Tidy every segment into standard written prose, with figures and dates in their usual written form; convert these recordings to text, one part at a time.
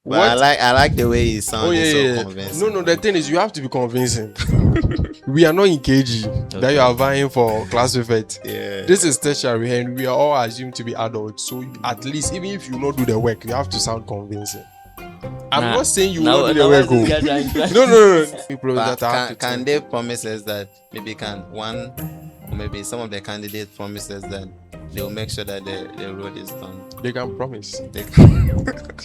But I like the way he sounded so No, convincing. the thing is, you have to be convincing. We are not in KG that you are vying for class prefect. Yeah. This is tertiary and we are all assumed to be adults. So at least, even if you not do the work, you have to sound convincing. I'm not saying you will not do the work. No. People But that have to can they promise us that maybe one or maybe some of the candidates promise us that they will make sure that the road is done? They can promise. They can.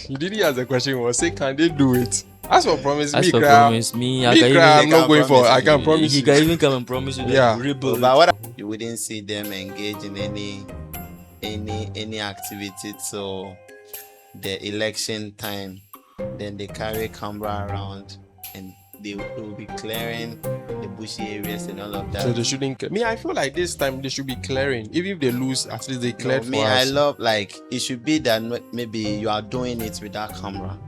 You didn't ask the question. Was say, can they do it? As for promise, As me, for cry, promise, me, I me can cry, I'm even. not going for. I can promise He you. can even come and promise you that Yeah. you rebuild. But what you wouldn't see them engage in any activity till the election time. Then they carry camera around and they will be clearing the bushy areas and all of that. So they shouldn't. Me, I feel like this time they should be clearing. Even if they lose, at least they cleared for I us. love it should be that maybe you are doing it without camera,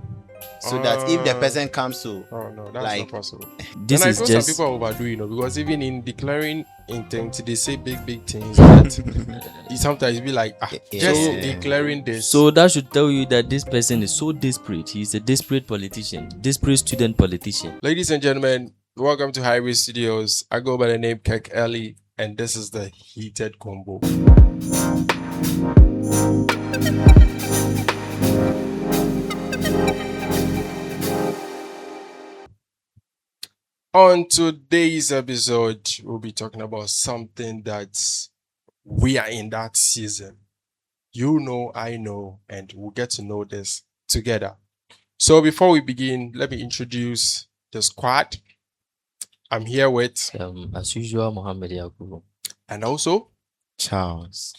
so that if the person comes to, no, that's not possible. This and is I feel just. some people overdoing, because even in declaring intent, they say big things that it sometimes be like, just declaring this. So that should tell you that this person is so desperate. He's a desperate politician, desperate student politician. Ladies and gentlemen, welcome to Highway Studios. I go by the name Kek Ellie, and this is the Heated Combo. On today's episode, we'll be talking about something that we are in that season. You know, I know, and we'll get to know this together. So before we begin, let me introduce the squad. I'm here with, as usual, Mohammed Yakubu. And also Charles.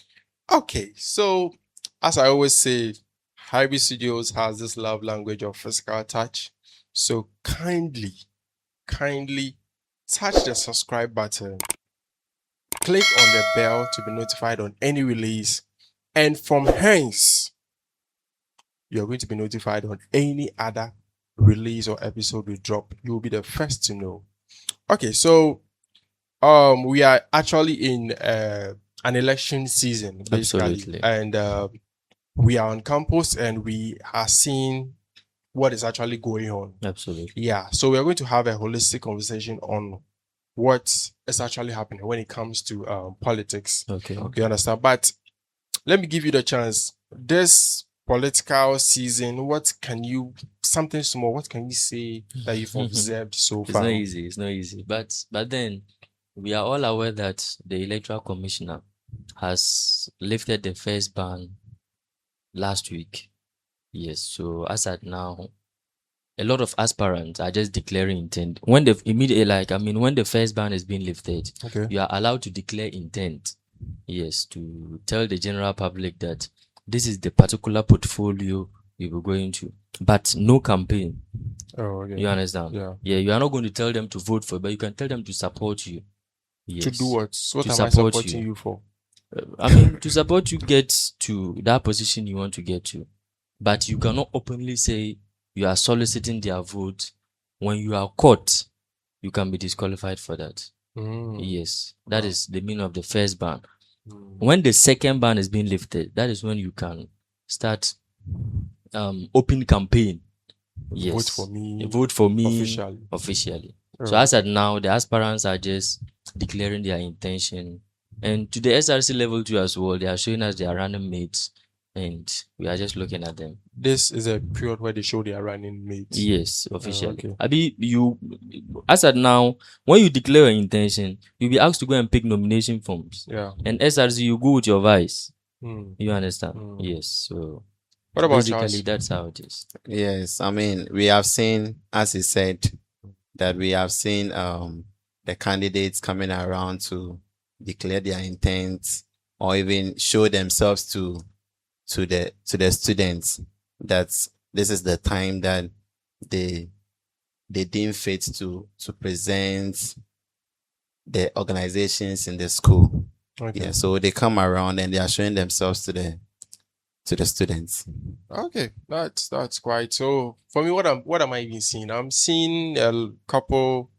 Okay, so as I always say, Highway Studios has this love language of physical touch. So kindly touch the subscribe button, click on the bell to be notified on any release, and from hence you're going to be notified on any other release or episode we drop. You'll be the first to know. Okay, so we are actually in an election season, basically. Absolutely. And we are on campus and we are seeing what is actually going on. Absolutely. Yeah, so we are going to have a holistic conversation on what is actually happening when it comes to politics. Okay. You understand? But let me give you the chance. This political season, what can you say that you've observed so far? It's not easy. But then we are all aware that the Electoral Commissioner has lifted the first ban last week. Yes, so as at now, a lot of aspirants are just declaring intent. When when the first ban is being lifted, you are allowed to declare intent. Yes, to tell the general public that this is the particular portfolio you were going to, but no campaign. Oh, okay. You understand? Yeah, you are not going to tell them to vote for, but you can tell them to support you. Yes. To do what? What am I supporting you for? To support you get to that position you want to get to. But you cannot openly say you are soliciting their vote. When you are caught, you can be disqualified for that. Yes, that is the meaning of the first ban. When the second ban is being lifted, that is when you can start open campaign. Yes, vote for me officially. So as at now, the aspirants are just declaring their intention, and to the SRC level 2 as well, they are showing us their running mates, and we are just looking at them. This is a period where they show their running mates. Yes, officially. As at now, when you declare your intention, you'll be asked to go and pick nomination forms. Yeah. And SRC, you go with your vice. You understand? Yes. So what about basically Charles? That's how it is. Yes, we have seen, as he said, that we have seen the candidates coming around to declare their intent or even show themselves to the students that this is the time that they deem fit to present the organizations in the school. Okay. Yeah, so they come around and they are showing themselves to the students. Okay, that's quite. So for me, what am I even seeing? I'm seeing a couple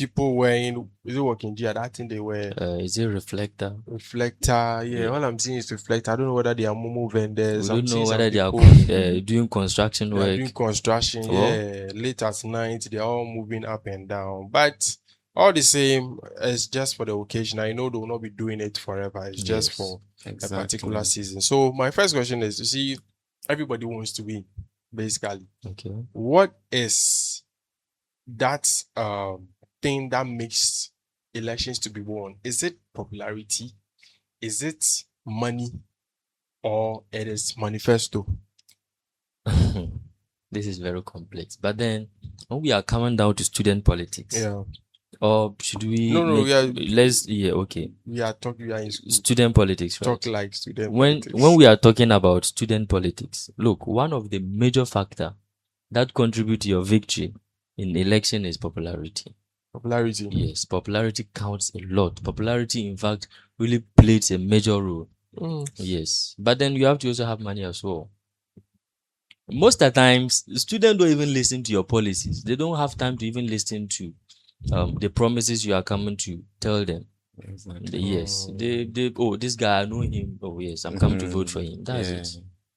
people wearing, is it working gear? That thing they wear. Is it reflector? Reflector, yeah. Yeah. All I'm seeing is reflector. I don't know whether they are Momo vendors. We I'm don't know seeing some whether they are people, doing construction they are work. doing construction, Oh. yeah. Late at night, they're all moving up and down. But all the same, it's just for the occasion. I know they will not be doing it forever. It's just Yes, for a Exactly. particular season. So my first question is, you see, everybody wants to win, basically. Okay. What is that thing that makes elections to be won? Is it popularity? Is it money? Or it is manifesto? This is very complex. But then when we are coming down to student politics, Yeah. or should we No, make, we are okay. we are talking. We are in school. Student politics, right? Talk like student when politics. we are talking about student politics, look, one of the major factor that contribute to your victory in election is popularity. Popularity. Yes, popularity counts a lot. Popularity, in fact, really plays a major role. Yes, but then you have to also have money as well. Most of the times, students don't even listen to your policies. They don't have time to even listen to the promises you are coming to tell them. Exactly. Yes, they oh, this guy, I know him. Oh yes, I'm coming to vote for him. That's Yeah. it.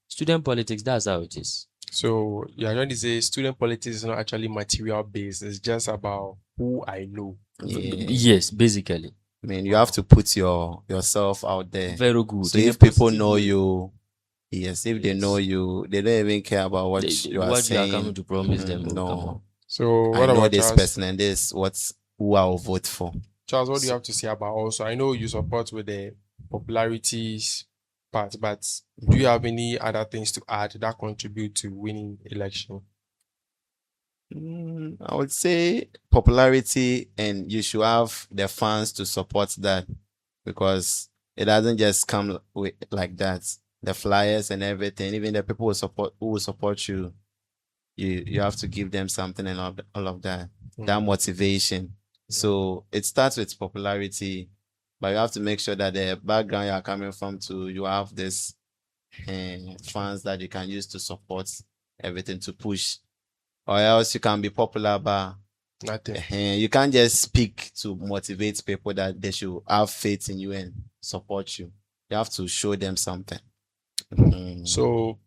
Student politics, that's how it is. So you're trying to say student politics is not actually material based. It's just about who I know. Yeah. Yes, basically. I mean, you have to put yourself out there. Very good. So In a if people positive know way. you, yes, if they Yes. know you, they don't even care about what you are what you are saying. coming to promise them. Oh, No. come on. So I what know about this Charles? person and this who I will vote for. Charles, what do you have to say about also? I know you support with the popularities part, but do you have any other things to add that contribute to winning election? I would say popularity, and you should have the funds to support that, because it doesn't just come with like that. The flyers and everything, even the people who will support you, you have to give them something and all of that. That motivation. So it starts with popularity, but you have to make sure that the background you are coming from to you have this funds that you can use to support everything, to push, or else you can be popular but Nothing. you can't just speak to motivate people that they should have faith in you and support you. You have to show them something. So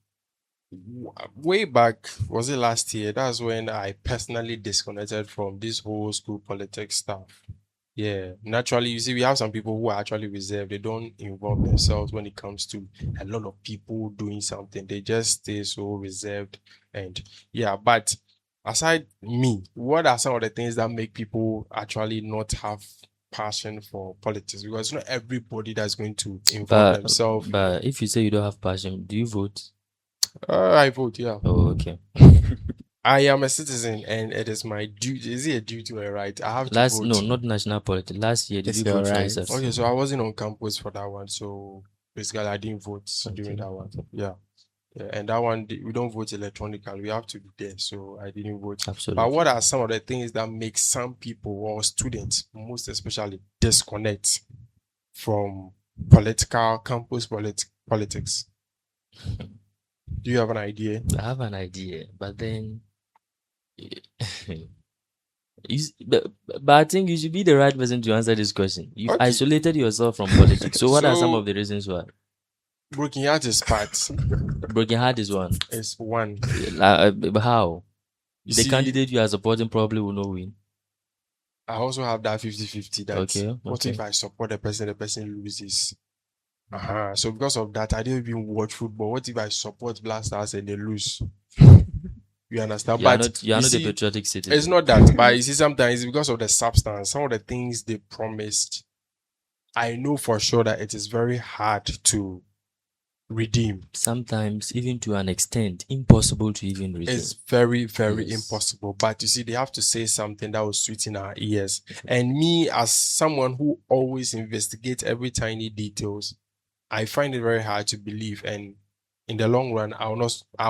way back, was it last year? That's when I personally disconnected from this whole school politics stuff. Yeah, naturally, you see, we have some people who are actually reserved. They don't involve themselves when it comes to a lot of people doing something. They just stay so reserved. And yeah, but aside me, what are some of the things that make people actually not have passion for politics? Because not everybody that's going to involve themselves. But if you say you don't have passion, do you vote? I vote, yeah. Oh, okay. I am a citizen, and it is my duty. Is it a duty or a right? I have to vote. No, not national politics. Last year, did It's you your vote for right. yourself? Okay, so I wasn't on campus for that one, so basically I didn't vote during Okay. that one. Yeah, and that one we don't vote electronically. We have to be there, so I didn't vote. Absolutely. But what are some of the things that make some people or students, most especially, disconnect from campus politics? Do you have an idea? I have an idea, but then but I think you should be the right person to answer this question. You've Okay. isolated yourself from politics. So what are some So- of the reasons why? Broken heart is part. Broken heart is one. Is one. But how? You The see, candidate you are supporting probably will not win. I also have that 50-50 that Okay, what okay. if I support the person loses? So because of that, I didn't even watch football. What if I support Black Stars and they lose? You understand? You are But not you a see, patriotic citizen. it's not that. But you see, sometimes it's because of the substance. Some of the things they promised, I know for sure that it is very hard to redeem. Sometimes, even to an extent, impossible to even redeem. It's very, very Yes. impossible. But you see, they have to say something that will sweeten our ears. And me, as someone who always investigates every tiny details, I find it very hard to believe. And in the long run, I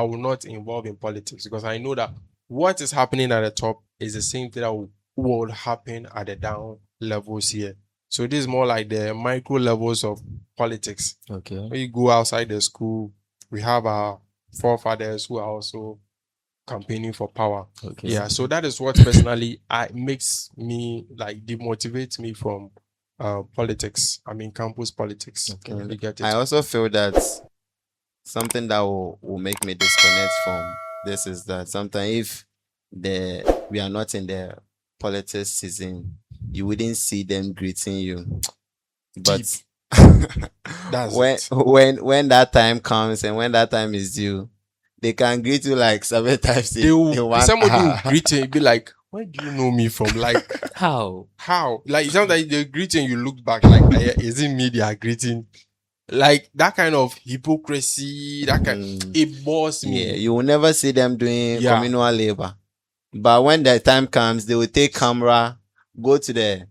will not involve in politics, because I know that what is happening at the top is the same thing that will happen at the down levels here. So this is more like the micro levels of politics. Okay. When you go outside the school, we have our forefathers who are also campaigning for power. Okay. Yeah, so that is what personally makes me like demotivate me from politics. I mean campus politics. Okay. You get I it? also feel that something that will make me disconnect from this is that sometimes if we are not in the politics season, you wouldn't see them greeting you. But That's when it. when that time comes and when that time is due, they can greet you like 7 times They in will, one somebody will hour. greet you and be like, where do you know me from? Like, How? how? Like, it sounds like they're greeting, you look back, like, is it me they are greeting? Like, that kind of hypocrisy, that kind, it bores Yeah, me. you will never see them doing Yeah. communal labor. But when the time comes, they will take camera, go to the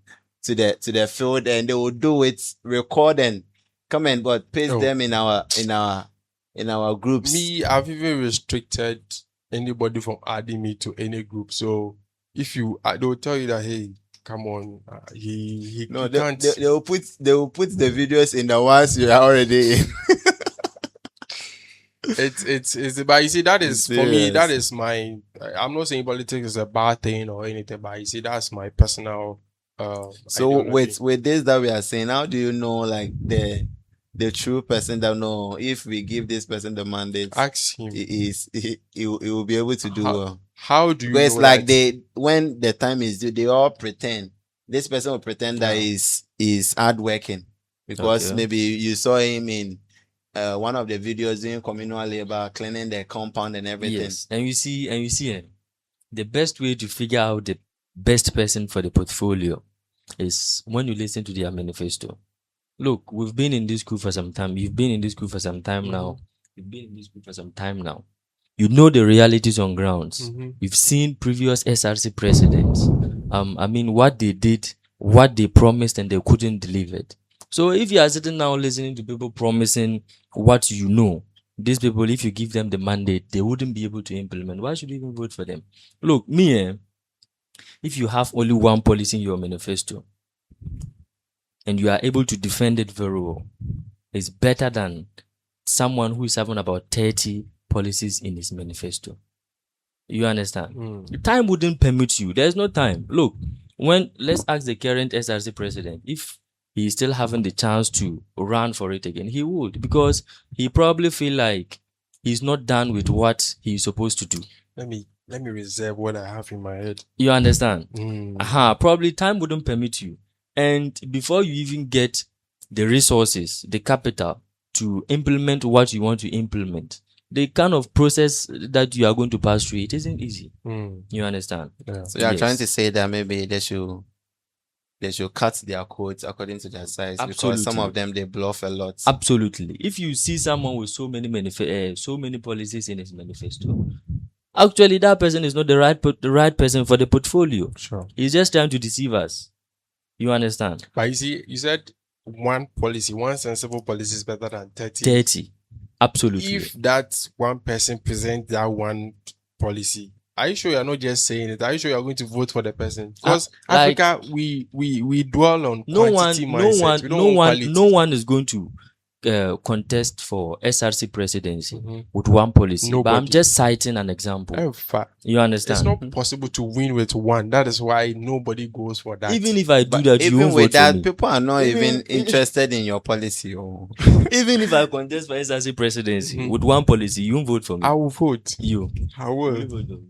field, and they will do it, record and come and but paste Oh. them in our groups. Me, I've even restricted anybody from adding me to any group. So, if you, they'll tell you that, hey, come on, he No, can't. they will put the videos in the ones you are already in. It's but you see that is It's for me, that serious. is my, I'm not saying politics is a bad thing or anything, but you see that's my personal So ideology. with this that we are saying, how do you know like the true person that know if we give this person the mandate, Ask him, he will be able to do well? how do you Because know like that? when the time is due, they all pretend. This person will pretend that Yeah. is hardworking because Okay. maybe you saw him in one of the videos doing communal labor, cleaning the compound and everything. Yes. And you see, the best way to figure out the best person for the portfolio is when you listen to their manifesto. Look, we've been in this school for some time. You've been in this school for some time now. You've been in this school for some time now. You know the realities on grounds. Mhm. You've seen previous SRC presidents. I mean, what they did, what they promised, and they couldn't deliver it. So if you are sitting now listening to people promising what you know, these people, if you give them the mandate, they wouldn't be able to implement. Why should you even vote for them? Look, if you have only one policy in your manifesto and you are able to defend it very well, it's better than someone who is having about 30 policies in his manifesto. You understand? Mm. Time wouldn't permit you. There's no time. Look, let's ask the current SRC president if he's still having the chance to run for it again, he would, because he probably feel like he's not done with what he's supposed to do. Let me reserve what I have in my head. You understand? Mm. Probably time wouldn't permit you. And before you even get the resources, the capital to implement what you want to implement, the kind of process that you are going to pass through, it isn't easy. Mm. You understand? Yeah. So you are Yes. trying to say that maybe they should cut their quotes according to their size because some Absolutely. of them they bluff a lot. Absolutely. If you see someone with so many policies in his manifesto, actually that person is not the right person for the portfolio. Sure. He's just trying to deceive us. You understand? But you see, you said one sensible policy is better than 30. 30. Absolutely. If that one person presents that one policy, are you sure you're not just saying it? Are you sure you're going to vote for the person? Because like- Africa, we dwell on quantity mindset. We don't want quality. no one is going to contest for SRC presidency Mhm. with one policy. But I'm Nobody. just citing an example. In fact, You it's understand? not possible to win with one. That is why nobody goes for that. Even if I do But that, you even won't with vote that, for me. people are not Even- even interested in your policy. Oh. Even if I contest for SRC presidency Mhm. with one policy, you won't vote for me. I will vote. You. I will. You vote for me.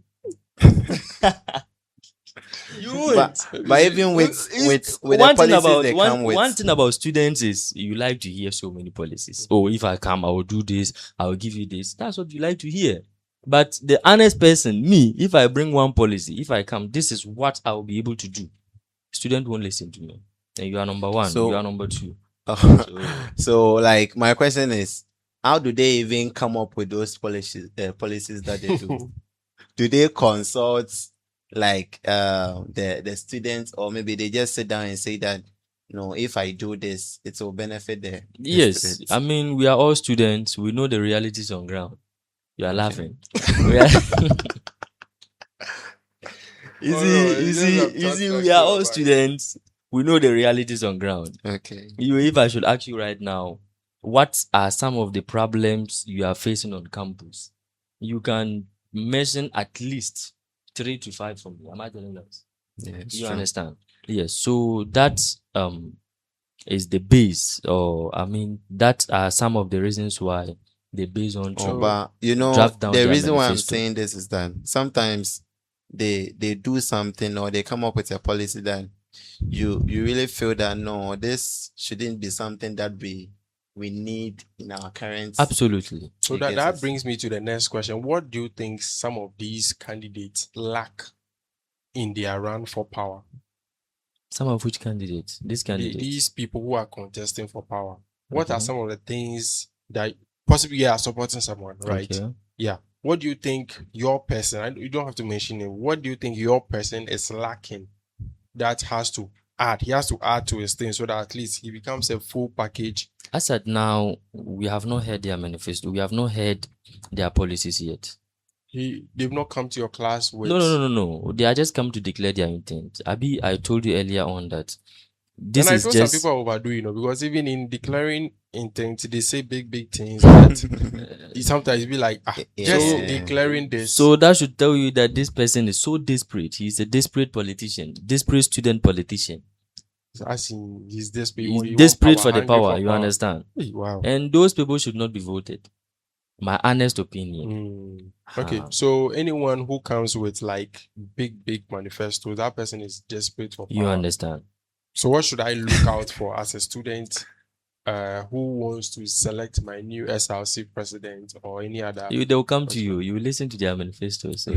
You But even with the one thing policies about they come with, one thing about students is you like to hear so many policies. Oh, if I come, I will do this, I will give you this. That's what you like to hear. But the honest person, me, if I bring one policy, if I come, this is what I will be able to do. Student won't listen to me. And you are number one, So- you are number two. so like my question is, how do they even come up with those policies that they do? Do they consult like the students, or maybe they just sit down and say that, if I do this, it will benefit the Yes, students? I mean, we are all students. We know the realities on ground. You are laughing. We are- you Oh, see, no, you it's see, just a you see, talk we are show, all man. students. We know the realities on ground. Okay. If I should ask you right now, what are some of the problems you are facing on campus? You can mention at least 3 to 5 for me. Am I telling us? Yeah, it's You true. understand? Yes. So that is the base, or I mean, that are some of the reasons why they base on Oh, to but you know, draft down the their reason why I'm manifesto. saying this is that sometimes they do something or they come up with a policy that you really feel that no, this shouldn't be something that we need in our current. Absolutely. So You that, get that it? brings me to the next question. What do you think some of these candidates lack in their run for power? Some of which candidates? These candidates. These people who are contesting for power. What are Okay. some of the things that possibly you are supporting someone, right? Okay. Yeah. What do you think your person, and you don't have to mention it, what do you think your person is lacking that has to add? He has to add to his thing so that at least he becomes a full package. As at now, we have not heard their manifesto. We have not heard their policies yet. They've not come to your class with No. They are just come to declare their intent. Abi, I told you earlier on that this and I is know just some people are overdoing, because even in declaring intent, they say big things that it sometimes be like, just Yeah. declaring this. so that should tell you that this person is so desperate. He's a desperate politician, desperate student politician. As in, he's desperate. He's desperate for the hungry power. You understand? Hey, wow. And those people should not be voted. My honest opinion. Okay, Ah. so anyone who comes with like big manifesto, that person is desperate for power. You understand? So what should I look out for as a student who wants to select my new SRC president or any other? They will come to you. You will listen to their manifesto. So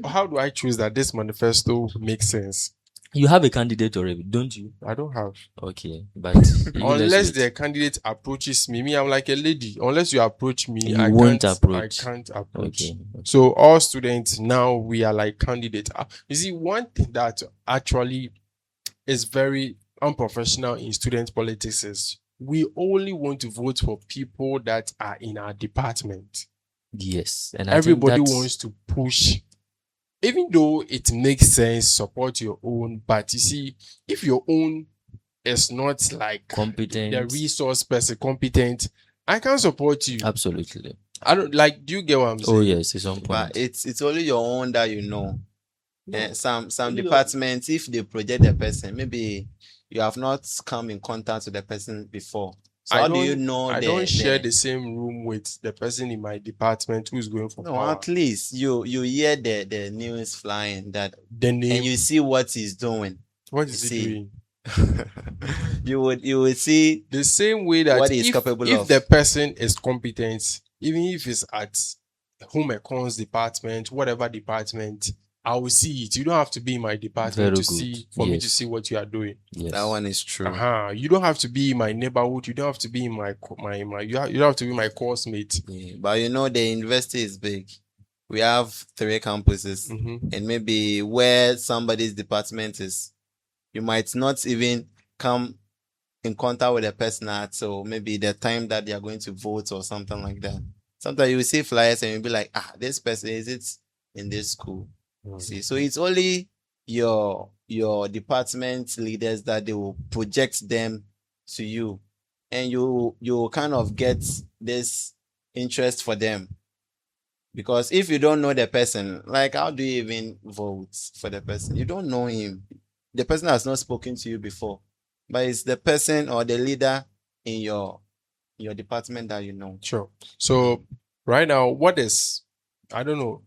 How do I choose that this manifesto makes sense? you have a candidate already, don't you? I don't have. Okay, but Unless the candidate approaches me, I'm like a lady. Unless you approach me, You I won't can't approach. I can't approach. Okay. So all students now, we are like candidates. You see, one thing that actually is very unprofessional in student politics is we only want to vote for people that are in our department. Yes, and Everybody I think that's- wants to push, even though it makes sense, support your own. But you see, if your own is not like competent. the resource person competent, I can support you. Absolutely. I don't like. Do you get what I'm saying? Oh yes, it's on point. But it's only your own that you know. No. Some Only departments, if they project the person, maybe you have not come in contact with the person before. So how do you know? I don't share the same room with the person in my department who's going for No, power. at least you hear the news flying that, The name. and you see what he's doing. What is you he see. doing? you would see The same way that what he's if capable if of. the person is competent, even if it's at home econs department, whatever department, I will see it. You don't have to be in my department Very to good. see for me to Yes. see what you are doing. Yes. That one is true. You don't have to be in my neighborhood. You don't have to be in my you don't have to be my course mate. Yeah, but you know, the university is big. We have 3 campuses, Mhm. and maybe where somebody's department is, you might not even come in contact with the person at, so maybe the time that they are going to vote or something like that. Sometimes you will see flyers and you'll be like, this person, is it in this school? You see, so it's only your department leaders that they will project them to you, and you kind of get this interest for them. Because if you don't know the person, like, how do you even vote for the person? You don't know him. The person has not spoken to you before, but it's the person or the leader in your department that you know. Sure. So right now, I don't know.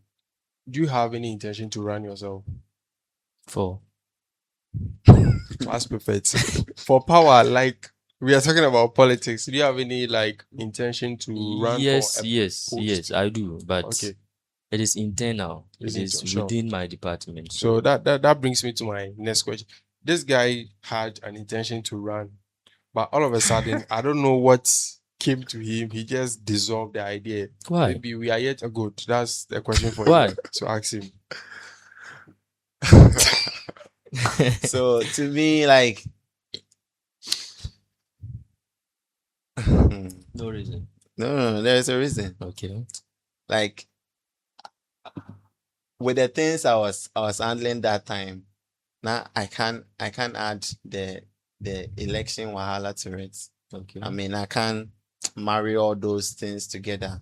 Do you have any intention to run yourself? For Class perfect. For power, like we are talking about politics. Do you have any like intention to run yes, for a post? yes, I do. But Okay. it is internal. Is It it? is Sure. within my department. So that brings me to my next question. This guy had an intention to run, but all of a sudden, I don't know what came to him. He just dissolved the idea. Why? Maybe we are yet good. That's the question for Why? you to ask him. So to me, like, no, No reason. there is a reason. Okay. Like, with the things I was handling that time, now I can't add the election wahala to it. Okay. I mean, I can't marry all those things together.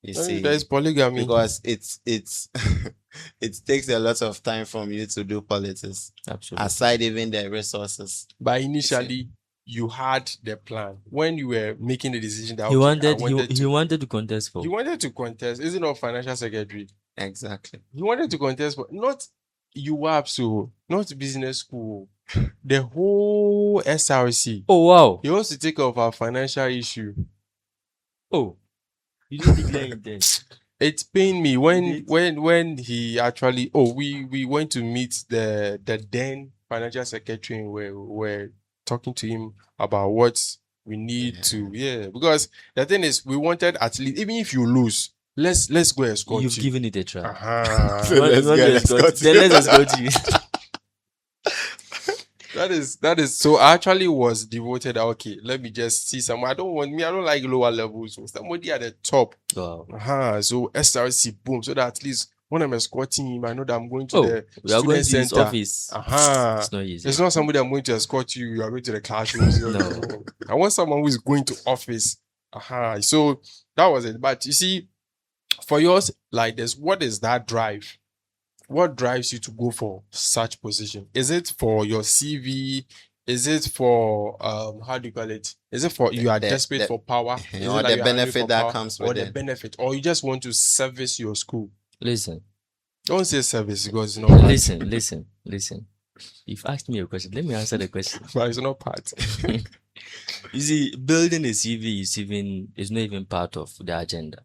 You see, There is polygamy. because it's it takes a lot of time from you to do politics, Absolutely. aside even the resources. But initially, you had the plan when you were making the decision that He okay, I wanted wanted wanted to contest for. he wanted to contest. Is it not financial secretary? Exactly. He wanted to contest, but not UAP, so not business school. The whole SRC. Oh wow. He wants to take off our financial issue. Oh, you didn't declare intent. It pained me when Indeed. when he actually we went to meet the then financial secretary and we're talking to him about what we need to because the thing is we wanted at least even if you lose let's go escort You've you. given it a try. Uh-huh. You want- Let's you want get to escort- escorted. Then let's escort you. That is so I actually was devoted. Okay, let me just see someone. I don't like lower levels. So somebody at the top. Wow. So SRC boom. So that at least when I'm escorting him, I know that I'm going to Oh, the we are going student to his center. office. It's It's not easy. not somebody I'm going to escort you. You are going to the classrooms. No. I want someone who is going to office. So that was it. But you see, for yours, like this, what is that drive? What drives you to go for such position? Is it for your CV? Is it for how do you call it? Is it for you are desperate for power? Is it or that the you are hungry benefit for that power? comes or with the it. benefit, or you just want to service your school? Listen, Don't say service because it's not part. listen. You've asked me a question. Let me answer the question. But it's not part. You see, building a CV is not even part of the agenda.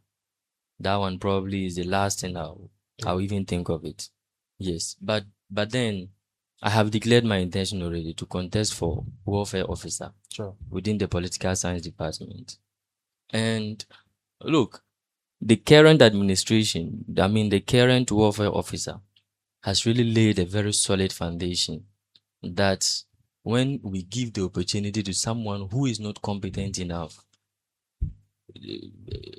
That one probably is the last thing I'll even think of it. Yes, but then I have declared my intention already to contest for welfare officer Sure. within the political science department. And look, the current administration, the current welfare officer has really laid a very solid foundation that when we give the opportunity to someone who is not competent enough,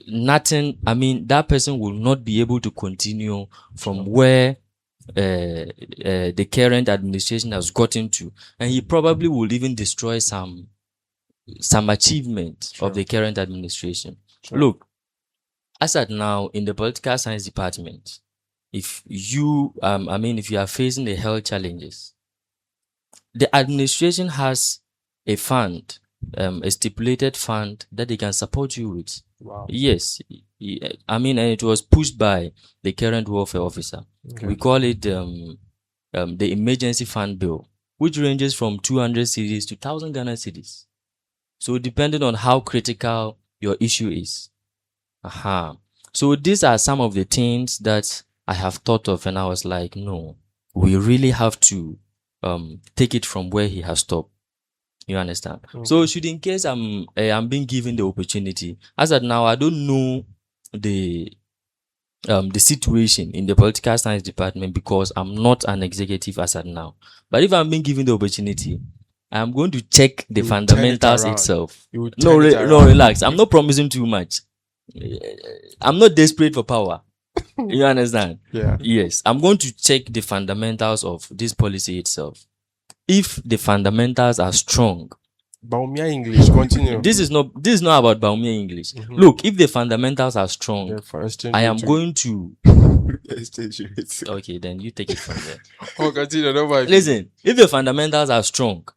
that person will not be able to continue from where the current administration has gotten to, and he probably will even destroy some achievement of the current administration. Sure. Look, as at now in the political science department, if you if you are facing the health challenges, the administration has a fund, a stipulated fund that they can support you with. Wow. Yes, and it was pushed by the current welfare officer. Okay. We call it the emergency fund bill, which ranges from 200 cedis to 1,000 Ghana cedis. So depending on how critical your issue is. So these are some of the things that I have thought of, and I was like, no, we really have to take it from where he has stopped. You understand? Okay. So should in case I'm being given the opportunity, as at now I don't know the situation in the political science department because I'm not an executive as at now. But if I'm being given the opportunity, I'm going to check the You fundamentals turn it around. itself. You would No, turn it no, around. relax. I'm not promising too much. I'm not desperate for power. You understand? Yeah. Yes, I'm going to check the fundamentals of this policy itself. If the fundamentals are strong, Baumia English, continue. this is not about Baumia English. Mhm. Look, if the fundamentals are strong, Yeah, for exchange I am rate. going to. Yes. Okay, then you take it from there. Oh, continue. Don't worry. Listen, if the fundamentals are strong,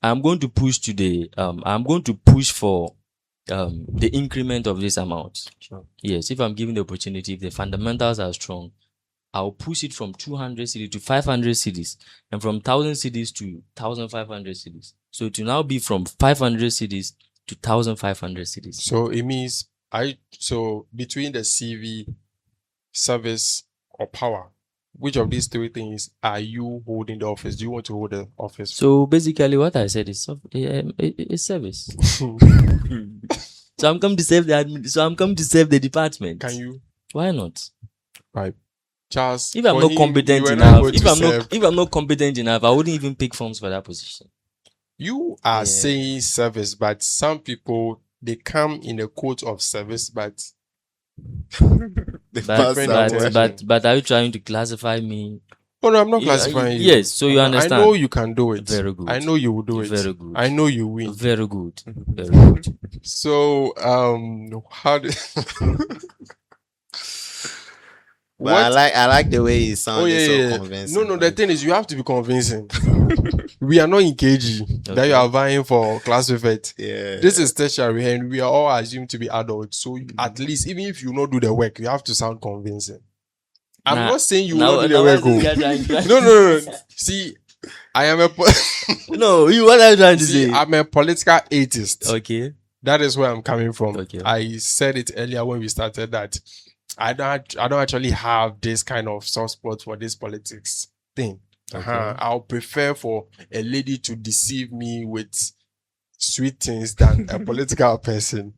I'm going to push to the I'm going to push for the increment of this amount. Sure. Yes, if I'm given the opportunity, if the fundamentals are strong, I'll push it from 200 cedis to 500 cedis, and from 1,000 cedis to 1,500 cedis. So it will now be from 500 cedis to 1,500 cedis. So it means between the CV, service, or power, which of these three things are you holding the office? Do you want to hold the office? So basically, what I said is service. So I'm come to save the department. Can you? Why not? Right. Charles, If I'm for not him, competent you were enough, going if to I'm serve. not competent enough, I wouldn't even pick forms for that position. You are Yeah. saying service, but some people they come in a quote of service, but The But past but- somewhere. but are you trying to classify me? oh no, I'm not Yeah, classifying you. yes, so you understand. I know you can do it. Very good. I know you will do it. Very good. I know you win. Very good. Very good. So how do But I like the way he sounded yeah, so yeah. convincing. No, the thing is, you have to be convincing. We are not in KG that Okay. you are vying for class prefect. Yeah. This is tertiary, and we are all assumed to be adults. So at least, even if you not do the work, you have to sound convincing. I'm Nah, not saying you now- will not do now the work. what's this oh. guy trying- No. See, I am a No, you what are you trying to see, say? I'm a political atheist. Okay. That is where I'm coming from. Okay. I said it earlier when we started that I don't actually have this kind of soft spot for this politics thing. I'll prefer for a lady to deceive me with sweet things than a political person.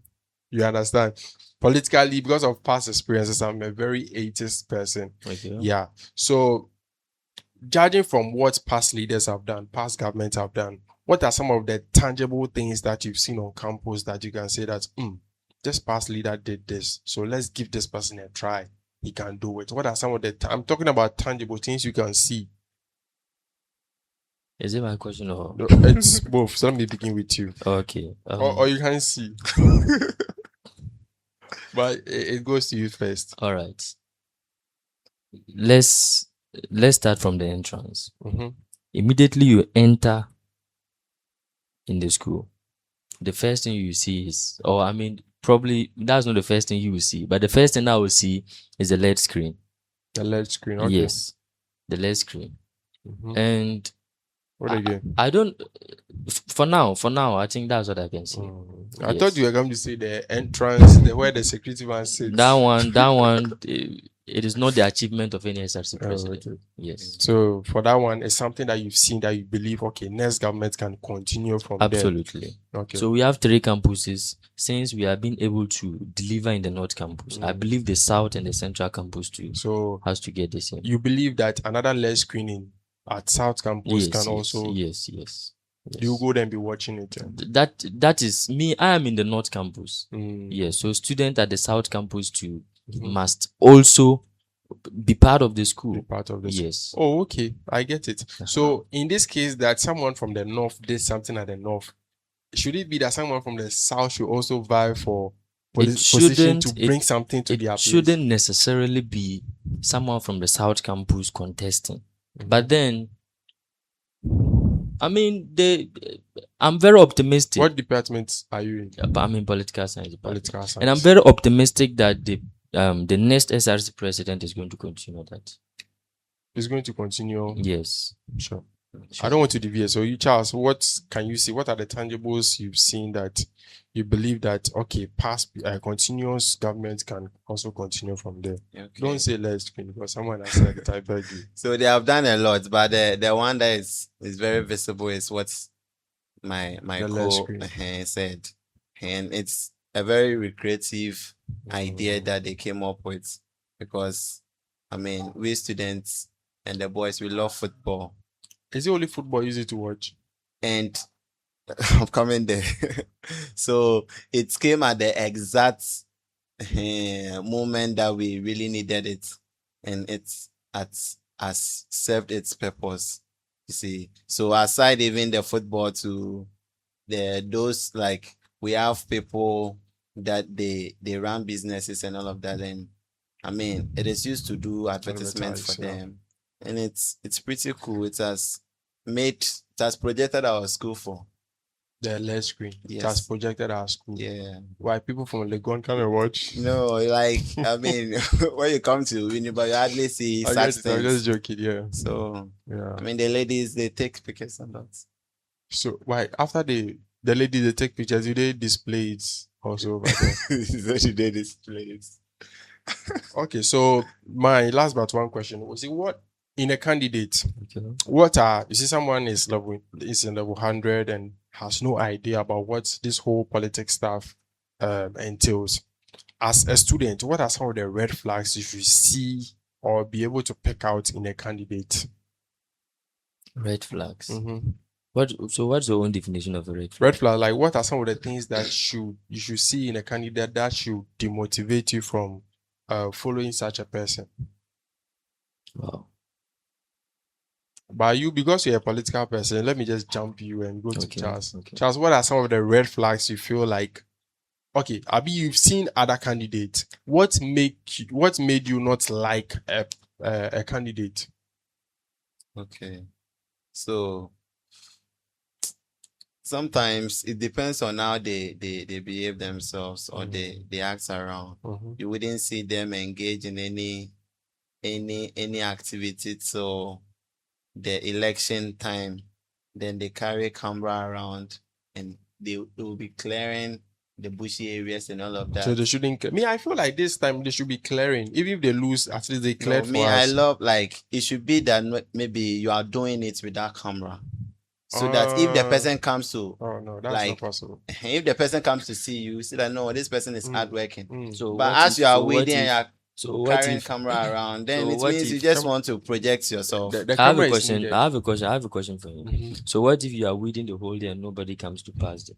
You understand? Politically, because of past experiences, I'm a very atheist person. Okay. Yeah. So, judging from what past leaders have done, past governments have done, what are some of the tangible things that you've seen on campus that you can say that, this past leader did this, so let's give this person a try. He can do it. What are some of the, I'm talking about tangible things you can see. Is it my question or? No, it's both. So let me begin with you. Okay. Or you can see. But it goes to you first. All right. Let's start from the entrance. Mhm. Immediately you enter in the school, the first thing you see is, or I mean, probably that's not the first thing you will see, but the first thing I will see is the LED screen. The LED screen. Okay. Yes, the LED screen. Mhm. And What again? I don't. For now, I think that's what I can see. I Yes. thought you were going to say the entrance, where the security man sits. That one, it is not the achievement of any SRC Oh, president. okay. Yes, So for that one, it's something that you've seen that you believe, okay, next government can continue from absolutely. there. Okay. So we have 3 campuses. Since we have been able to deliver in the North campus, I believe the South and the Central campus too So has to get the same. you believe that another LED screening at South campus can also yes. you go there and be watching it. That is me. I am in the North campus. Mm. Yes, so students at the South campus too Mhm. must also be part of the Be school. part of this. Yes. Oh, okay. I get it. So in this case, that someone from the north did something at the north, should it be that someone from the south should also vie for position to bring something to their It place? shouldn't necessarily be someone from the South campus contesting. Mhm. But then, I mean, I'm very optimistic. What department are you in? I'm in political science department. Political science. And I'm very optimistic that the next SRC president is going to continue that. It's going to continue. Yes. Sure. I don't want to deviate. So you, Charles, what can you see? What are the tangibles you've seen that you believe that, okay, past continuous government can also continue from there? Okay. Don't say let's screen because someone has said it. I beg you. So they have done a lot, but the one that is very visible is what my The LED screen. said, and it's a very recreative idea that they came up with, because I mean, we students and the boys, we love football, Is it only football easy to watch? and I'm coming there. So it came at the exact moment that we really needed it, and has served its purpose. You see, so aside even the football, to those, like, we have people that they run businesses and all of that, and I mean, it is used to do advertisements for Advertise, yeah. them, and it's pretty cool. It has projected our school for. The LED screen. It Yes. has projected our school. Yeah. Why people from Legon come and watch? No, like, I mean, when you come to Winnipeg, you hardly see I such get it, I'm things. just joking, yeah. So, Yeah. I mean, the ladies, they take pictures and that. So why after the ladies they take pictures, do they display it also over there? So she did display it. Okay, so my last but one question was, what in a candidate, Okay. what are you see someone is in level 100 and has no idea about what this whole politics stuff entails. As a student, what are some of the red flags you should see or be able to pick out in a candidate? Red flags. Mhm. So what's your own definition of a red flag? Red flag, like what are some of the things that you should see in a candidate that should demotivate you from following such a person? Wow. But you, because you're a political person, let me just jump you and go to Okay, Charles. okay. Charles, what are some of the red flags you feel like Okay, Abi, you've seen other candidates. What made you not like a candidate? Okay. So sometimes it depends on how they behave themselves or they act around. You wouldn't see them engage in any activity till the election time. Then they carry camera around and they will be clearing the bushy areas and all of that. So they shouldn't. Me, I feel like this time they should be clearing. Even if they lose, at least they No, cleared me, for I us. love like it should be that maybe you are doing it without camera. So that if the person comes to Oh no, that's like not possible. if the person comes to see you, see that no, this person is hardworking. So But what as if- you are so what waiting and if- you are So what carrying if camera around, then so it what means you if- just want to project yourself. The I have camera a is question. needed. I have a question for you. So what if you are waiting the whole day and nobody comes to pass them?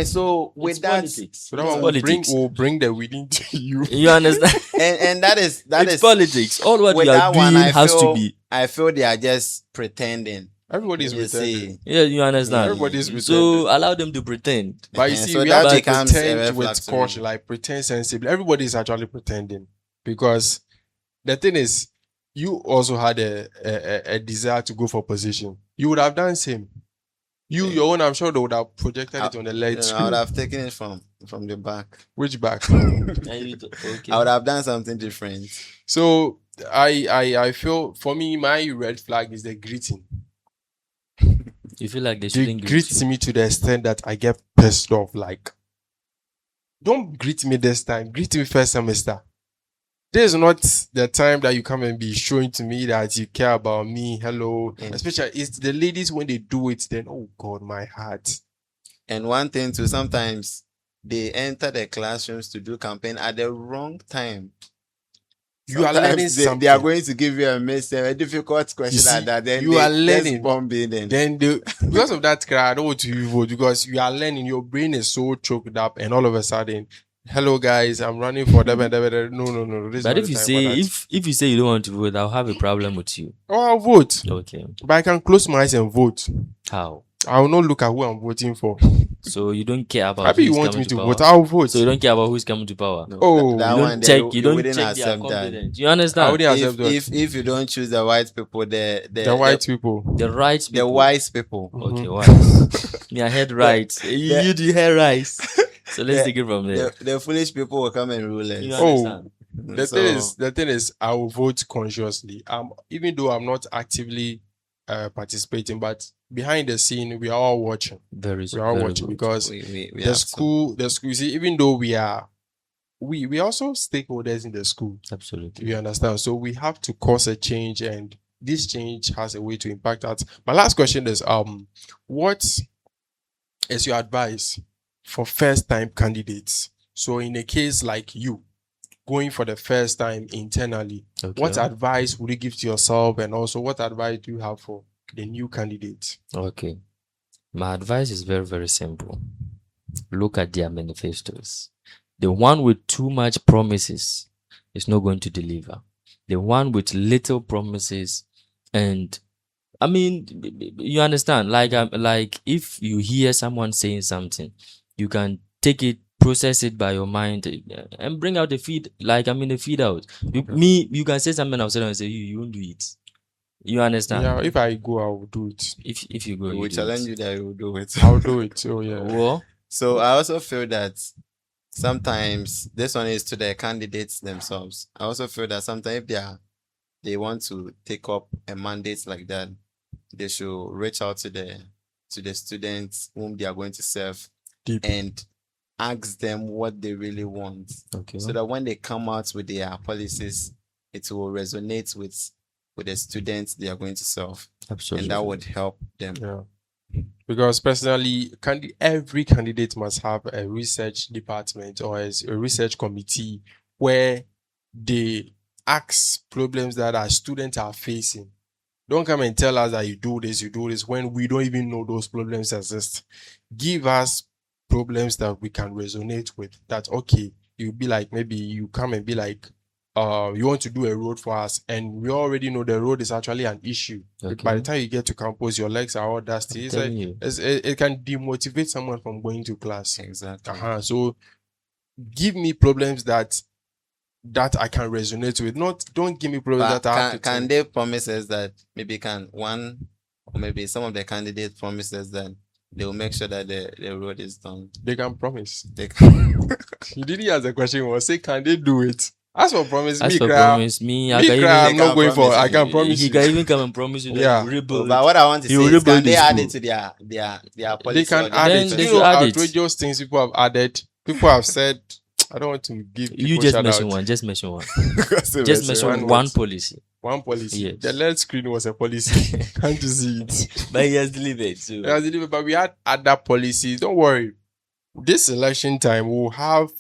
So with It's that, politics. So that It's one politics. will bring the wedding to you. You understand? and that is It's politics. All what with you are that one, doing I has to feel be. I feel they are just pretending. Everybody's You pretending. see, Yeah, you understand. Everybody's So allow them to pretend. But you see, so we that have to becomes a pretend red flag with to me. caution, like pretend sensibly. Everybody is actually pretending because the thing is, you also had a desire to go for position. You would have done same. Your own, I'm sure they would have projected it on the left. I would have taken it from the back. Which back? Okay. I would have done something different. So I feel for me, my red flag is the greeting. You feel like they They shouldn't greet greet you. me to the extent that I get pissed off. Like, don't greet me this time. Greet me first semester. This is not the time that you come and be showing to me that you care about me. Hello. Mm. Especially it's the ladies when they do it, then oh God, my heart. And one thing too, sometimes they enter the classrooms to do campaign at the wrong time. You are Sometimes learning something. they are going to give you a difficult question see, like that. Then you are learning. Just bomb it in. Then because of that, I don't want to vote because you are learning. Your brain is so choked up, and all of a sudden, hello guys, I'm running for them. No. This is But not if the you time say for that. if you say you don't want to vote, I'll have a problem with you. Oh, I'll vote, Okay. but I can close my eyes and vote. How? I will not look at who I'm voting for. So you don't care about Maybe who's you want coming me to power. vote, I'll vote. So you don't care about who's coming to power. No, Oh, that You one don't they- check. You don't wouldn't check their accept that. confidence. You I understand? wouldn't accept that. If you don't choose the white people, The white people. The right the people. wise people. Okay, wise. Me, I heard right. You do hear right. So let's The- take it from there. The foolish people will come and rule us. You Oh. understand? The thing is, I will vote consciously. Even though I'm not actively participating, but behind the scene, we are all watching. Very We are all very watching good. because we the have school, you see, even though we are also stakeholders in the school. Absolutely. You understand? So we have to cause a change, and this change has a way to impact us. My last question is, what is your advice for first-time candidates? So in a case like you, going for the first time internally, Okay. what advice would you give to yourself, and also what advice do you have for the new candidates? Okay. My advice is very, very simple. Look at their manifestos. The one with too much promises is not going to deliver. The one with little promises, and I mean, you understand? Like if you hear someone saying something, you can take it, process it by your mind, and bring out the feed. The feed out. You can say something outside and say you won't do it. You understand? Yeah, if I go, I will do it. If you go, We you will do challenge it. you that you will do it. I'll do it. Oh yeah. Well, So I also feel that sometimes this one is to the candidates themselves. I also feel that sometimes if they want to take up a mandate like that, they should reach out to the students whom they are going to serve Deep. and ask them what they really want. okay. So that when they come out with their policies, it will resonate with the students they are going to serve. Absolutely. And that would help them. Yeah. Because personally, every candidate must have a research department or a research committee where they ask problems that our students are facing. Don't come and tell us that you do this when we don't even know those problems exist. Give us problems that we can resonate with. That okay, you'll be like, maybe you come and be like, you want to do a road for us, and we already know the road is actually an issue. Okay. By the time you get to campus, your legs are all dusty. It's Telling like you. it can demotivate someone from going to class. Exactly. So give me problems that I can resonate with. Don't give me problems But that I have to can think. they promise us that maybe can one or maybe some of the candidates promise us that they will make sure that the road is done? They can promise. They can. You didn't ask the question. Was say can they do it? As for promise, As me for cry. promise, me, I Me can cry. I'm even, not can going for. promise I you. can promise he you. can even come and promise you that Yeah. you rebuild. But what I want to You say is, rebuild can they the add school. it to their policy? They can or add Then it. they You should know, add it. outrageous things people have added. People have said, I don't want to give people You just shout mention out. one. Just mention one. Just Just mention one one word. policy. One policy. Yes. The LED screen was a policy. Can't you see it? But he has delivered. So Yeah, but we had other policies. Don't worry. This election time, we'll have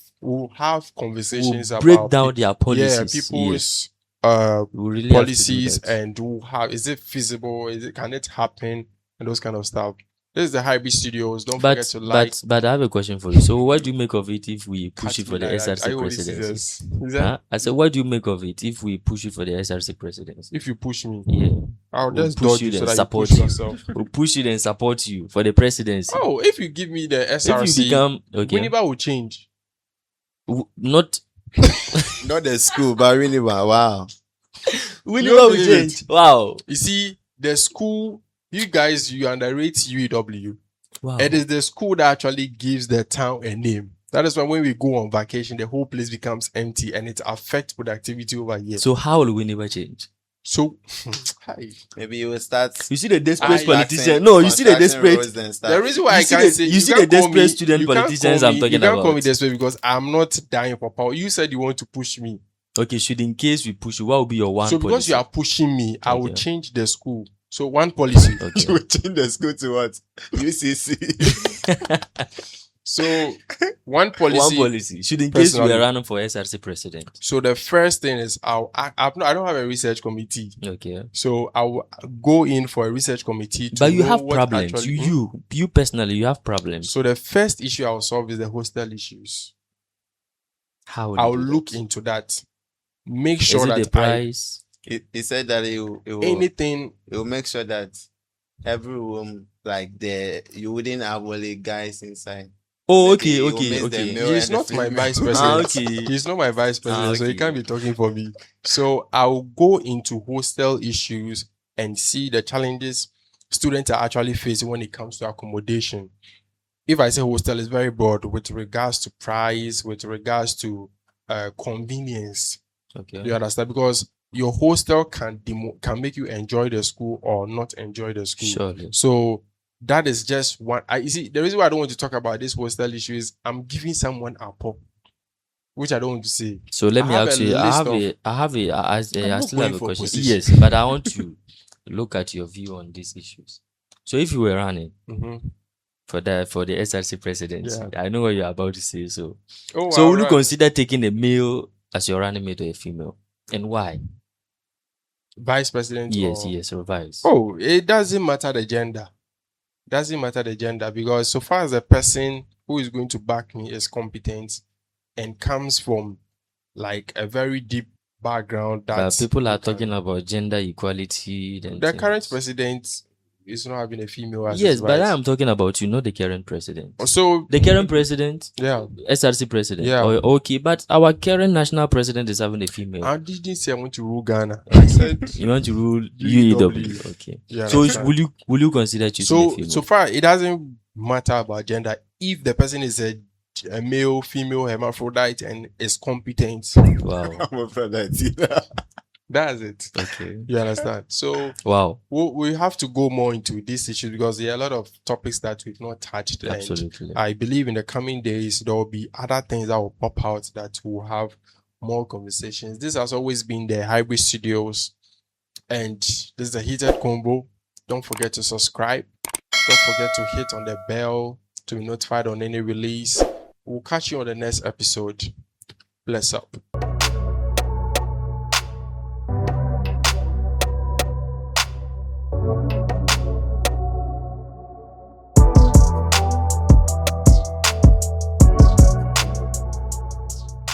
conversations we'll about break down their yeah, policies. people's We really have to do policies, that. and is it feasible? Can it happen? And those kind of stuff. This is the Hybrid Studios. Don't forget to like. But I have a question for you. So what do you make of it if we push it for the Are SRC you holding presidency? scissors? Is that- Huh? I said, what do you make of it if we push it for the SRC presidency? If you push me, Yeah, I'll We'll just push dodge you you so then that you support push you. yourself. we'll push it and support you for the presidency. Oh, if you give me the if you SRC, become okay, Winneba will change. not Not the school, but really, wow. we You never will believe change. Wow, You see, the school, you guys, you underrate UEW. wow. It is the school that actually gives the town a name. That is why when we go on vacation, the whole place becomes empty and it affects productivity over here. So how will we never change? So, hi. Maybe you will start. You see the desperate Constructing- politicians. No, you see the desperate. roads and stuff. The reason why You I see can't the- say you see can't the call desperate me- student you can't politicians call I'm me- talking You can't call me about. desperate because I'm not dying for power. You said you want to push me. Okay, should in case we push you, what will be your one So because policy? you are pushing me, I will Okay. change the school. So one policy. Okay. You will change the school to what? UCC. So one policy. One policy. Should in case we Personally. are running for SRC president. So the first thing is I don't have a research committee. Okay. So I will go in for a research committee to But you know have what problems. actually- You personally, you have problems. So the first issue I'll solve is the hostel issues. How will I'll you do look that? into that. Make Is sure it the that price? He said that he will anything. make sure that every room, like you wouldn't have only guys inside. Oh, Maybe okay, he will okay, mix the okay. male He's and the not my female. vice president. okay. He's not my vice president, so he okay. can't be talking for me. So I'll go into hostel issues and see the challenges students are actually facing when it comes to accommodation. If I say hostel, it's very broad with regards to price, with regards to convenience. Okay. You understand? Because your hostel can make you enjoy the school or not enjoy the school. Surely. So that is just one. You see, the reason why I don't want to talk about this hostel issue is I'm giving someone a pop, which I don't want to say. So let I me have ask a you. list I not still going have a for question. position. Yes, but I want to look at your view on these issues. So if you were running Mhm. for the SRC presidency, Yeah. I know what you're about to say. So Oh, so will you alright. consider taking a male as your running mate or a female, and why? Vice president? Yes, or- yes, revise. Oh, it doesn't matter the gender. Doesn't matter the gender because so far as the person who is going to back me is competent and comes from like a very deep background that But people are you can- talking about gender equality. Then The current things. president is not having a female as Yes, his but vice. I'm talking about the current president. So The current president, yeah, SRC president. Yeah. Oh, okay, but our current national president is having a female. I didn't say I want to rule Ghana. I said You want to rule UEW. UEW? Okay. yeah. So understand. will you consider choosing a so female? so far it doesn't matter about gender if the person is a male, female, hermaphrodite and is competent. Wow. I'm afraid that That's it. Okay. You understand? So Wow. we have to go more into this issue because there are a lot of topics that we've not touched. And Absolutely. I believe in the coming days there will be other things that will pop out that will have more conversations. This has always been the Hybrid Studios, and this is a heated combo. Don't forget to subscribe. Don't forget to hit on the bell to be notified on any release. We'll catch you on the next episode. Bless up.